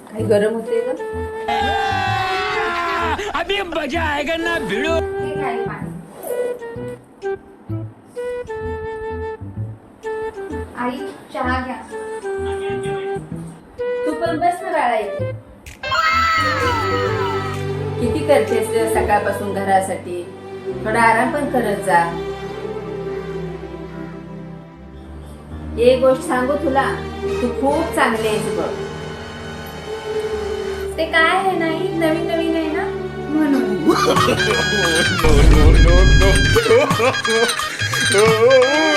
काही गरम होते ग. अभी मजा आएगा ना भिड़ो. आई चहा घ्या. तू पण बस ना बाळा इथे. किती करतेस ग सकाळपासून घरासाठी. थोडा आराम पण करत जा. एक गोष्ट सांगू तुला, तू खूप चांगली आहेस बघ. ते काय आहे नाही, नवीन नवीन आहे ना म्हणून. no.